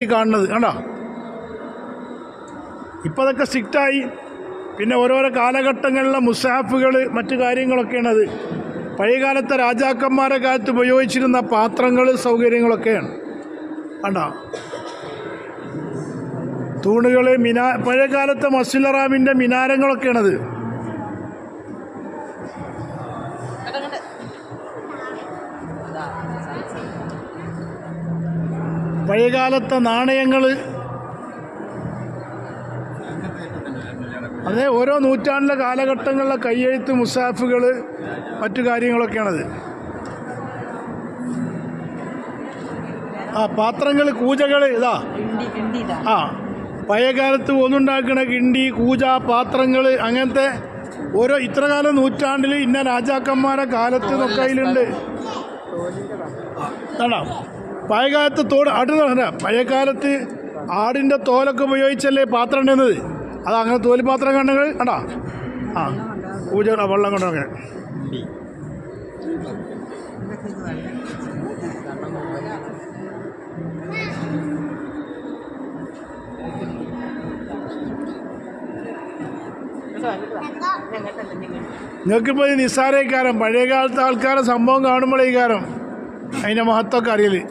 കാണുന്നത് കണ്ടോ. ഇപ്പം അതൊക്കെ സ്ട്രിക്റ്റായി. പിന്നെ ഓരോരോ കാലഘട്ടങ്ങളിലെ മുസാഫുകൾ മറ്റു കാര്യങ്ങളൊക്കെയാണത്. പഴയകാലത്തെ രാജാക്കന്മാരുടെ കാലത്ത് ഉപയോഗിച്ചിരുന്ന പാത്രങ്ങൾ സൗകര്യങ്ങളൊക്കെയാണ് കണ്ടോ. തൂണുകൾ, പഴയകാലത്തെ മസ്ജിദുൽ ഹറാമിൻ്റെ മിനാരങ്ങളൊക്കെയാണത്. പഴയകാലത്തെ നാണയങ്ങൾ, അതേ ഓരോ നൂറ്റാണ്ടിലെ കാലഘട്ടങ്ങളിലെ കയ്യെഴുത്ത് മുസാഫുകൾ മറ്റു കാര്യങ്ങളൊക്കെയാണത്. പാത്രങ്ങൾ, കൂജകൾ, ഇതാ പഴയകാലത്ത് ഒന്നുണ്ടാക്കണ കിണ്ടി, കൂജ, പാത്രങ്ങൾ, അങ്ങനത്തെ ഓരോ ഇത്രകാലം നൂറ്റാണ്ടിൽ ഇന്ന രാജാക്കന്മാരെ കാലത്ത് എന്നൊക്കെ അതിലുണ്ട്. ആണോ പഴയകാലത്ത് അടുത്ത പഴയകാലത്ത് ആടിൻ്റെ തോലൊക്കെ ഉപയോഗിച്ചല്ലേ പാത്രം ഉണ്ടെന്നത്. അത് അങ്ങനെ തോല് പാത്രം കണ്ടങ്ങൾ കണ്ടാ. പൂജ വെള്ളം കൊണ്ടൊക്കെ നിങ്ങൾക്കിപ്പോൾ ഈ നിസ്സാരക്കാരം പഴയകാലത്തെ ആൾക്കാരെ സംഭവം കാണുമ്പോഴേ ഈ കാരം അതിൻ്റെ മഹത്വമൊക്കെ അറിയല്.